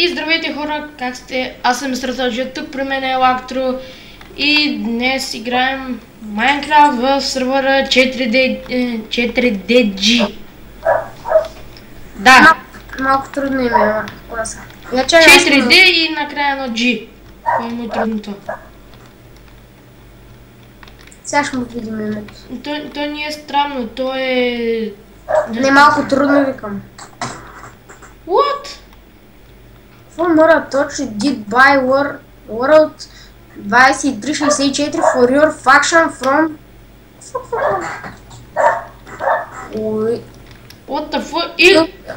И здравейте хора, как сте? Аз съм Стратълджия, тук при мен е Елактро и днес играем Minecraft в сервера 4DG. Да, Малко трудно име класа. 4D и накрая на G. Кое е му трудното? Сега ще му видим името. То не е странно, то е... Не малко трудно викам. What? Какво мора точно did buy world 2364 for your faction from... Ой. What the fuck?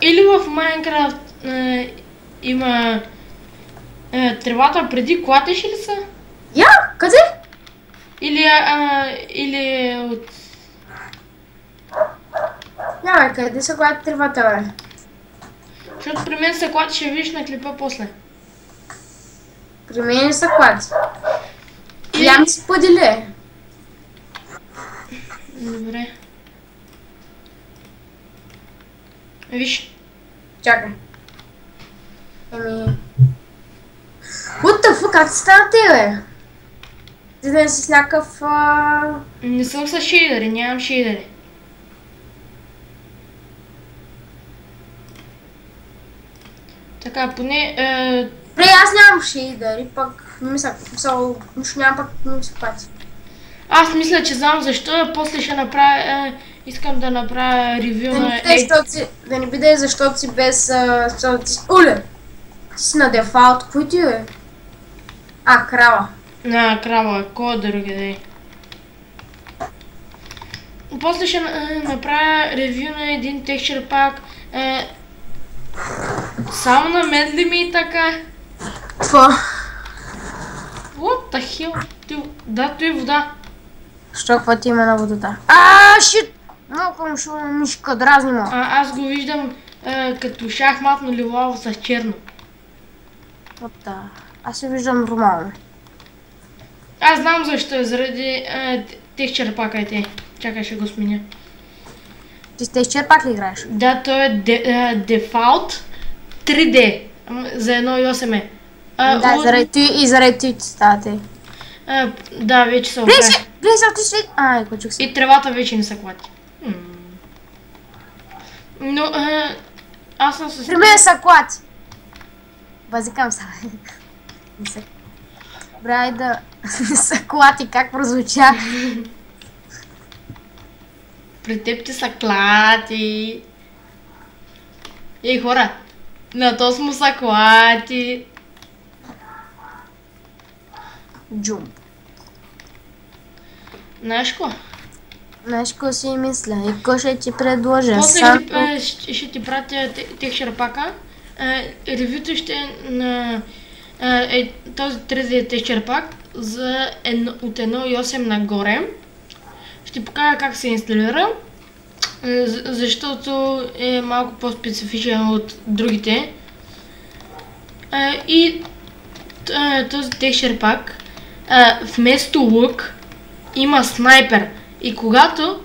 Или в Minecraft има... тревата преди клатеше ли са? Я? Къде? Или от... Няма, къде са когато тревата, бе? Защото при мен се клати, ще видиш на клипа после. При мен не са клати. Я ми си поделя. Добре. Виж. Чакай. What the fuck, как ти стана те, бе? Ти да не си с някакъв... Не съм с шейдери, нямам шейдери. Така, поне... Бре, аз нямам шейдери, пък не ми са... нямам пък не ми се пати. Аз мисля, че знам защо, после ще направя... искам да направя ревю на... Да не биде, защото си без... Оле! Ти си на дефалт, кой ти е? Крава. Крава, кой други да е? После ще направя ревю на един текстчър пак. Само на мен ли ми и така? Какво? What the hell? Да, той е вода. Що какво ти има на водата? Шит! Малко му шума мишка, дразни му. Аз го виждам като шахматно лилаво с черно. Аз се виждам нормално. Аз знам защо е, заради текстчър пака е те. Чакай, ще го сменя. Ти с текстчър пак ли играеш? Да, той е дефалт 3D за 1.8 е. Да, заради ти става те. Да, вече се оправя. Влез, ти свет! Кочук си. И тревата вече не се клати. Но, аз съм с... При мен са клати. Базикам са. Брай да са клати, как прозвуча. При теб ти са клати. Ей, хора, на то му са клати. Джум. Знаеш ко? Знаеш ко си мисля и ко ще ти предложа. После ще ти пратя текстчър пака. Ревюто ще е на този 3D текстчър пак от 1.8 нагоре. Ще покажа как се инсталира, защото е малко по-специфичен от другите. И този текстчър пак вместо лук има снайпер. И когато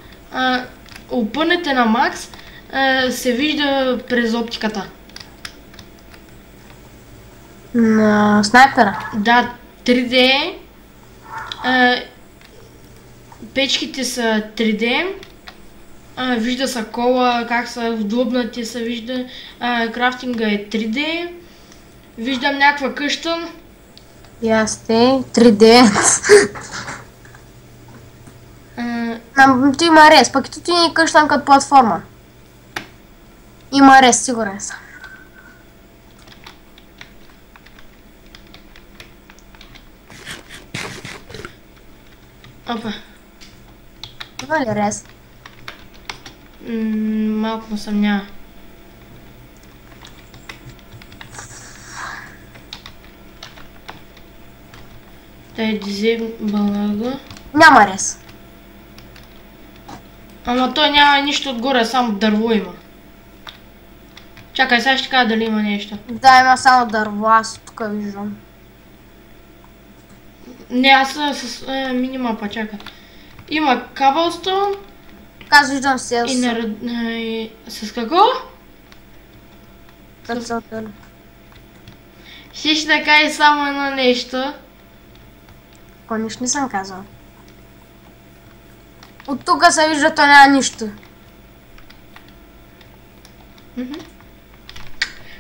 опънете на макс, се вижда през оптиката. На снайпера? Да, 3D. Печките са 3D. Вижда са кола, как са вдлъбнати, се вижда. Крафтинга е 3D. Виждам някаква къща. Ясте, 3D. Ти има рез, пък и ти не къщам като платформа. Има рез, сигурен съм. Опа. Има ли рез? Малко му съмнява. Тай дизейбъл. Няма рез. Ама той няма нищо отгоре, само дърво има. Чакай, сега ще кажа дали има нещо. Да, има само дърво, аз тук виждам. Не, аз с минимапа, чакай. Има кабълстон. Аз виждам се с какво? Кацател. Ще да кажа само едно нещо. Какво нищо не съм казал. От тук се вижда, то няма нищо.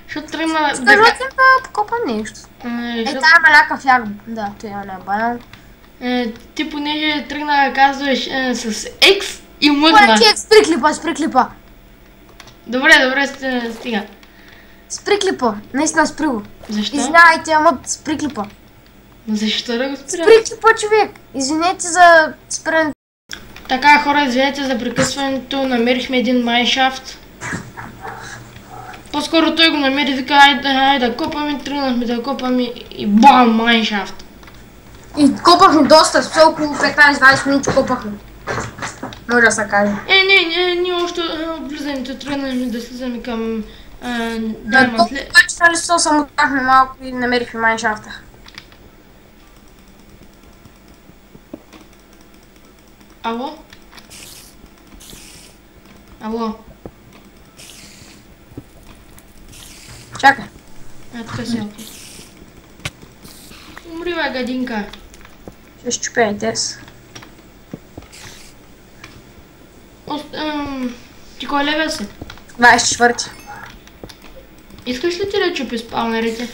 Ще тръгна Скажи да покопа нещо. Е, Тая има някакъв як. Да, това не е банан. ти понеже тръгна да казваш с X и мъкна. Ти спри клипа. Добре, стига. Спри клипа, наистина спри го. Защо? Извинявайте, ама спри клипа. Защо да го спирам? Спри клипа, човек. Извинете за спирането. Така, хора, извинете за прекъсването, намерихме един майншафт. По-скоро той го намери, вика, айде да копаме, тръгнахме да копаме и бам, майншафт. И копахме доста, все около 15-20 минути копахме. Може да се каже. Ние още влизането тръгнахме да слизаме към На Diamond. това листо самотахме малко и намерихме майншафта. Ало? Ало? Чакай. Тук си окей. Умри, бе, гадинка. Ще щупя и тез. Ти кой левел си? 24. Искаш ли ти да чупи спаунерите?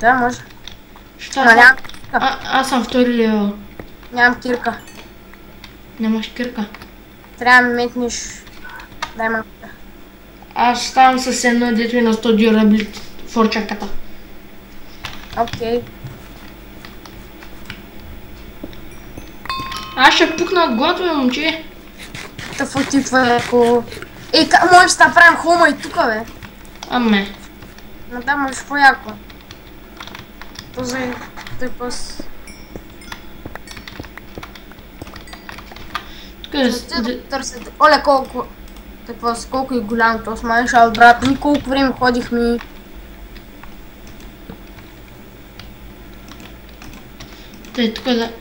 Да, може. Що Ама нямам кирка. аз съм втори левел. Нямам кирка. Нямаш кирка. Трябва да ми метнеш. Дай малко. Аз ставам с едно дето и на 100 дюрабли форчаката. Окей. Аз ще пукна отгоре, момче. Какво ти това е ако... Ей, можем да направим хома и тука, бе. Аме. Но да, можеш по-яко. Този е пас. Тук е... Търсете. Оле, колко е голям този майншафт, брат. Ние колко време ходихме. Тъй тук да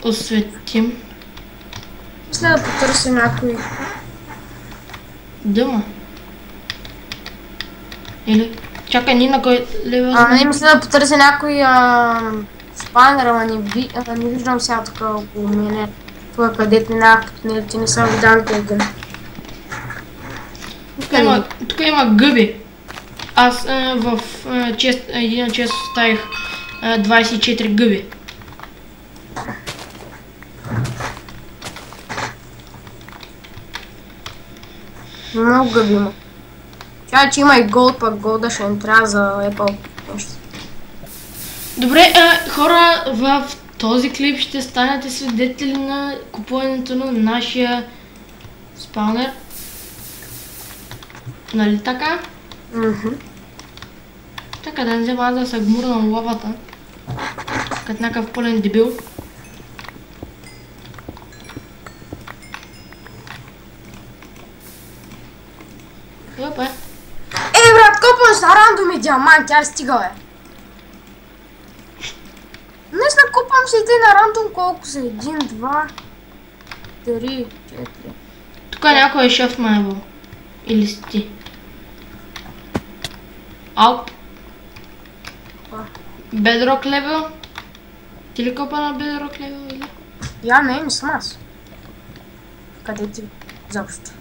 осветим. Мисля да потърсим някой. Дъма. Или... Чакай, ние на кой левел Не мисля да потърся някой спанер, ама не виждам сега тук около мене. Това където минах по тунелите, не съм видял къде. Тук има гъби. Аз в един чест оставих 24 гъби. Много гъби има. Чай, че има и голд, пък голда ще не трябва за Apple. Добре, хора, в този клип ще станете свидетели на купуването на нашия спаунер. Нали така? Така да не взема аз да се гмурнам лавата. Като някакъв пълен дебил. Опа. Брат, копвам с рандоми диаманти, аз стига, бе. Днес накупвам си един на рандом, колко са? 1, 2, 3, 4. Тук някой е шеф майбъл. Или си ти. Алп. Бедрок левел. Ти ли копа на бедрок левел или? Я не съм аз. Къде ти? Заобщо.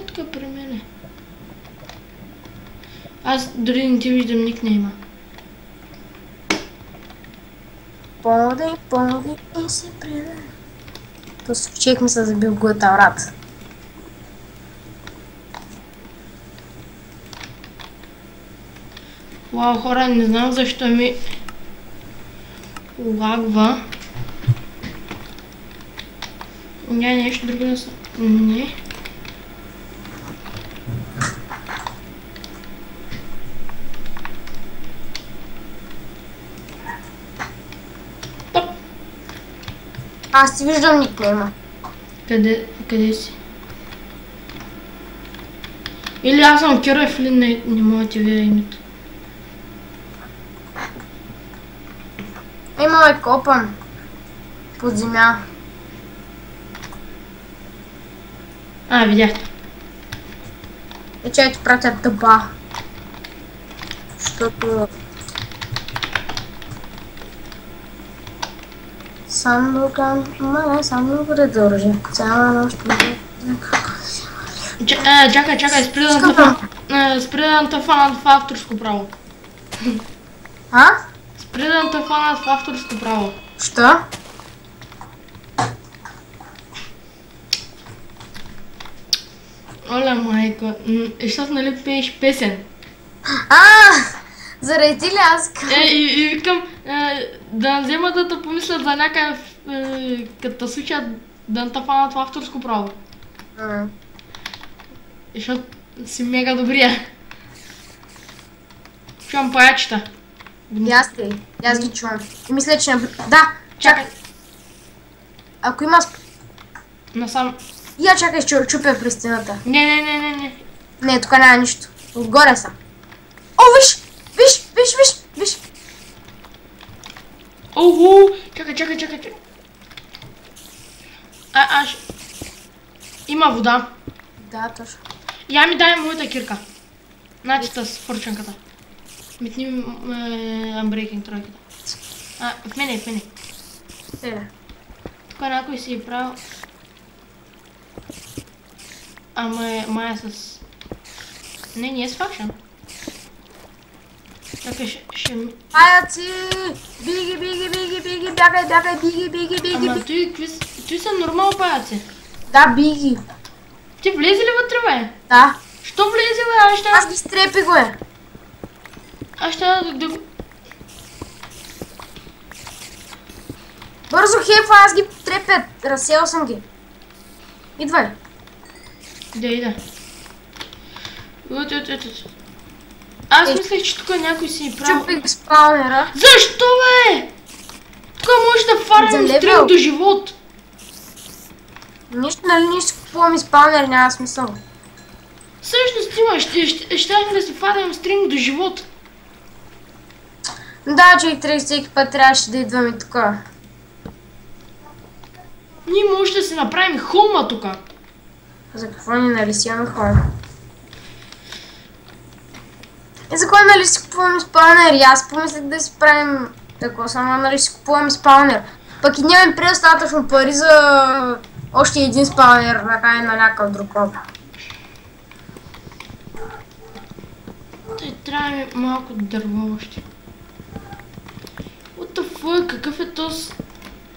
Тук при мене. Аз дори не ти виждам никнейма. Подай и се преда. Просто човек ми се забил глъта, брат. Вау, хора, не знам защо ми лагва. Няма нещо друго да са. Не. Аз ти виждам никнейма. Къде си? Или аз съм Киров или не мога да ти видя името. Има копан. Под земя. Видях. Че ти пратят тъба. Защото Сандука, мале сандука да държи. Цяла нощ. Чакай, спри да не те фанат в авторско право. А? Спри да не те фанат в авторско право. Що? Оля, майко, защото нали пееш песен? Заради ти ли аз? И викам, да не взема да те помислят за някакъв, като те случат да не те фанат в авторско право. Защото си мега добрия. Чувам паячета. И аз ги чувам. И мисля, че... Да, чакай. Ако има... Насам... Я чакай, чупя през стената. Не. Не, тук няма нищо. Отгоре са. О, виж! Виж! Оху! Чакай. Има вода. Да, точно. Я ми дай моята кирка. Значи с форченката. Метни Unbreaking тройката. В мене. Тук някой си е правил... Мая с... Не е с факшен. Чакай, ще... Паяци! Биги! Бягай, биги! Ама той са нормал паяци. Да, биги. Ти влезе ли вътре, бе? Да. Що влезе, бе? Аз ги стрепи го е. Аз ще да... Бързо, хефа, аз ги трепят. Разсел съм ги. Идвай. Да. Аз мислех, че тук някой си е правил... Чупих спаунера. Защо, бе? Тук може да фармим стрим до живот. Нищо купувам и спаунер, няма смисъл. Всъщност има, щяхме да си фармим стрим до живот. Да, че и всеки път трябваше да идваме тук. Ние може да си направим холма тук. За какво ни нарисуваме хора? И за кой нали си купуваме спаунер? И аз помислях да си правим такова, само нали си купуваме спаунер. Пък и нямаме предостатъчно пари за още един спаунер да кажем на някакъв друг ход. Трябва ми малко дърво още. What the fuck, какъв е този?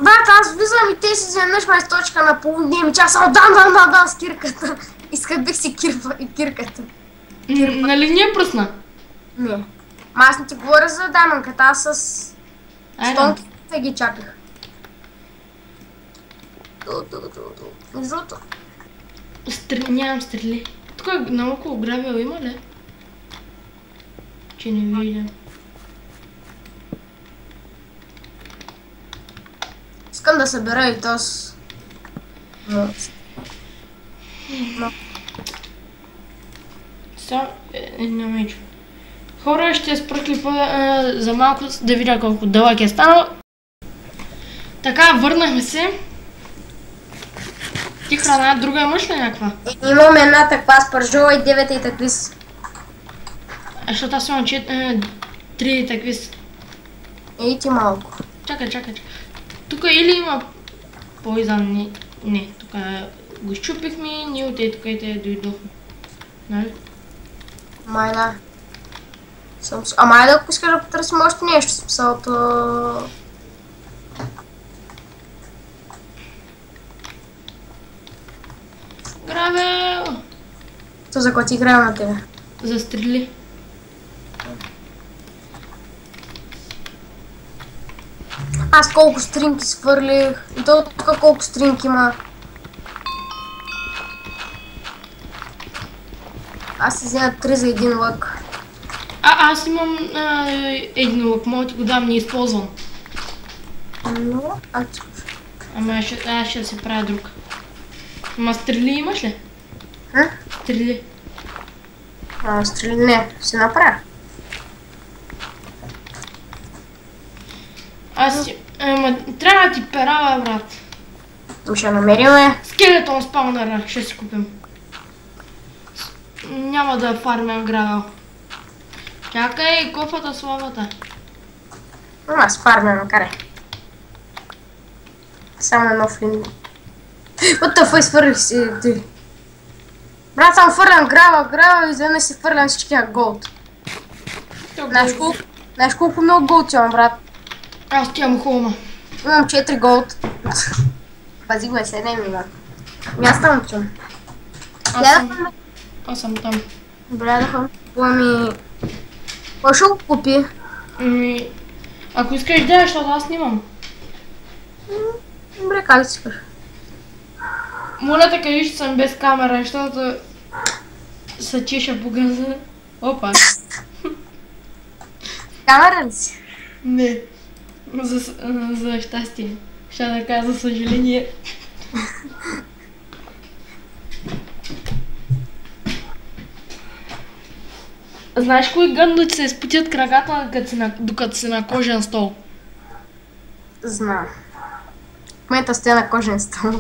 Брат, аз влизам и те си изведнъж ме източка на полудния ми час, да, с кирката. Исках бих си кирката. Нали не е пръсна? Не. Ма аз не ти говоря за дайманката, аз с стонките ги чаках. Изото. Нямам стрели. Тук наоколо гравел има ли? Че не виждам. Искам да събера и този... Сега не мечу. Хора, ще спра клипа за малко да видя колко дълъг е станал. Така, върнахме се. Ти храна друга имаш ли някаква? Имам една таква спържова и 9 и таквис. Защото аз имам 3 таквис. Ей ти малко. Чакай. Тук или има поизан, не, тук го щупихме, ние от тук и те дойдохме. Нали? Май да. Ама айде ако искаш да потърсим още нещо, смисълто... Гравел! То за кой ти играем на тебе? Застрели. Аз колко стринки свърлих, и то тук колко стринки има. Аз си взема 3 за един лък. Аз имам един лък, мога ти го дам, не използвам. Но, Ама аз ще се правя друг. Ама стрели имаш ли? Стрели. Стрели не, се направя. Аз си... трябва да ти пера, брат. Ще намериме. Скелетон спаунера ще си купим. Няма да фармям гравел. Чакай, кофата славата. Аз фармя, макаре. Само едно флинго. What the fuck, свърх си ти. Брат, само фърлям грава и изведнъж си фърлям всичкия голд. Знаеш колко много голд имам, брат? Аз ти имам холма. Имам 4 голд. Пази го, седне ми, брат. Аз там чум. Аз съм там. Добре, да ходим. Ами... Кой ще го купи? Ако искаш да, защото аз снимам. Добре, как си искаш? Моля те кажи, че съм без камера, защото се чеша по газа. Опа. Камера ли си? Не. За щастие. Ще да кажа за съжаление. Знаеш кои гънлици се изпотят краката, докато си на кожен стол? Знам. В момента стоя на кожен стол.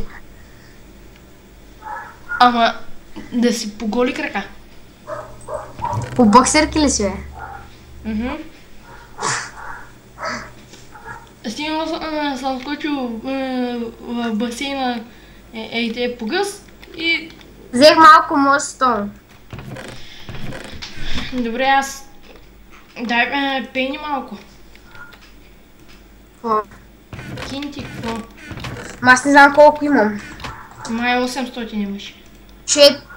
Ама да си по голи крака. По боксерки ли си, бе? Стигнал съм скочил в басейна те по гъс и... Взех малко моят стол. Добре, аз... Дай пени малко. Какво? Кинти, какво? Аз не знам колко имам. Май 800 имаш.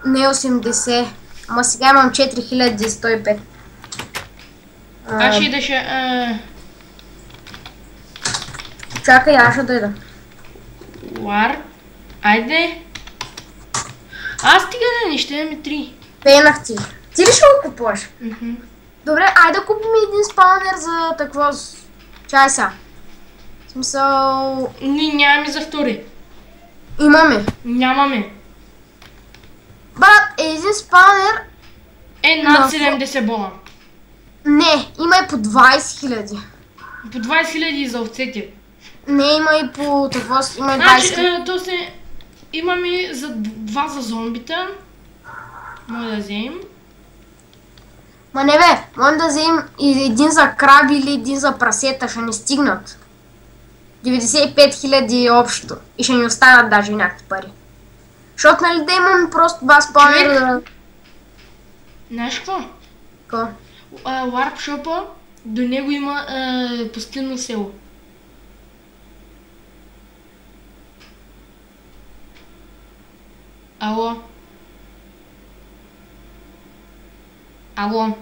Не 80. Ама сега имам 4105. Аз ще да ще... Чакай, аз ще дойда. Лар... Айде. Аз стига да не, ще имаме 3. Пейнах ти. Ти ли ще го купуваш? Добре, айде да купим един спаунер за такова... Чай сега. В смисъл... Ние нямаме за втори. Имаме. Нямаме. Брат, един спаунер... Над 70 бона. Не, има и по 20 000. По 20 000 за овцете. Не, има и по такова... Има и 20 Значи, 000. то се... Имаме за 2 за зомбита. Може да вземем. Ма не бе, можем да вземем и един за краби или един за прасета, ще ни стигнат. 95 000 общо. И ще ни останат даже някакви пари. Защото нали да имам просто два спаунера да... Знаеш какво? Какво? Варпшопа, до него има пустинно село. Ало? Ало?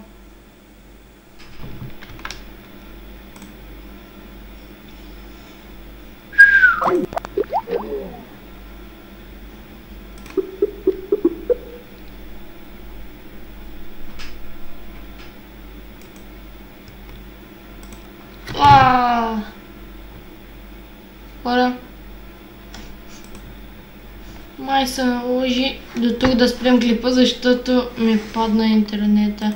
Хора, май се наложи до тук да спрем клипа, защото ми падна интернета.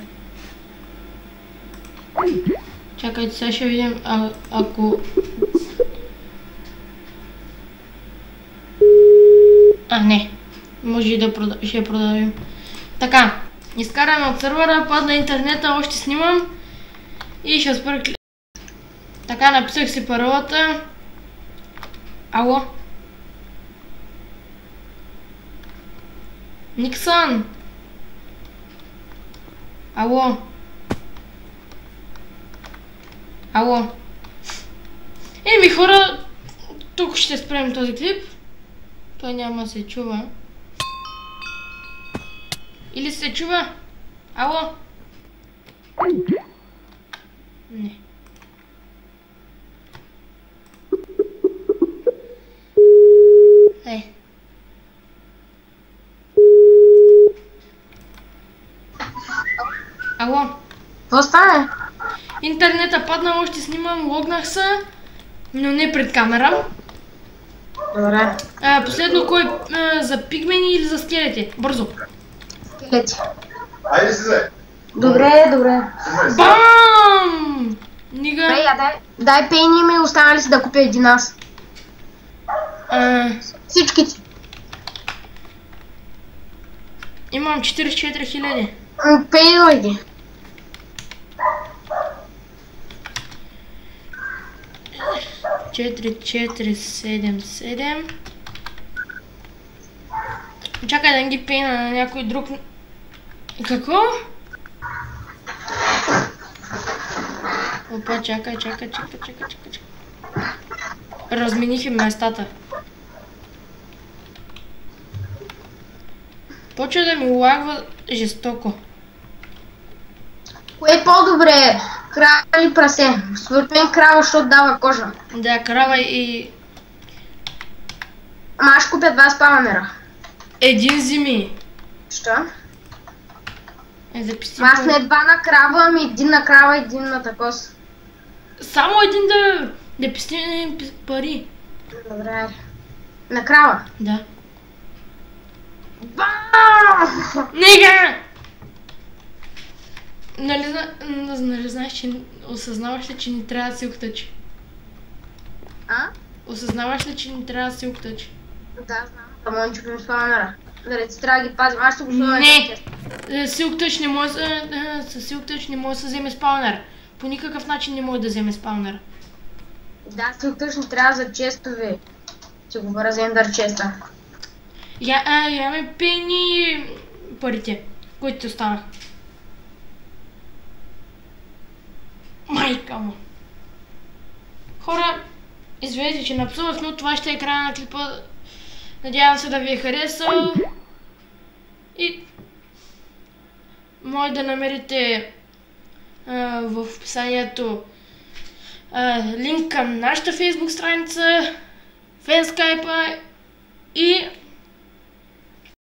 Чакайте, сега ще видим, ако... Не, може и да ще продължим. Така, изкараме от сървъра, падна интернета, още снимам и ще спра клипа. Така, написах си паролата. Ало? Никсън? Ало? Ало? Еми хора, тук ще спрем този клип. Той няма да се чува. Или се чува? Ало? Не. Ало? Какво стане? Интернета падна, още снимам, логнах се, но не пред камера. Добре. Последно кой за пигмени или за скелети? Бързо. Скелети. Айде си дай. Добре. Бам! Нига. Дай пейни ми останали си да купя един аз. Всичките. Имам 44 000. Пейни ги. 4477. Чакай да не ги пейна на някой друг. Какво? Опа, чакай. Размениха местата. Почва да ми лагва жестоко. Кое е по-добре? Крава или прасе? Според мен крава, защото дава кожа. Да, крава и... Ама аз купя 2 спаунера. Един зими. Що? Записи. Аз не 2 на крава, ами 1 на крава и 1 на такос. Само един да пестим пари. Добре. На крава? Да. Бам! Нега! Нали знаеш, че осъзнаваш ли, че ни трябва да Silk Touch? А? Осъзнаваш ли, че ни трябва да Silk Touch? Да, знам. Да може да чупим спаунера. Дали ти трябва да ги пазим, аз ще го сложа. Не! Silk Touch не може с Silk Touch не може да се вземе спаунер. По никакъв начин не може да вземе спаунер. Да, Silk Touch не трябва за честове. Ще го бъразем дар честа. Я ме пени парите, които ти останах. Майка му. Хора, извинете, че напсувах, но това ще е края на клипа. Надявам се да ви е харесал. И може да намерите в описанието линк към нашата Facebook страница, фенскайпа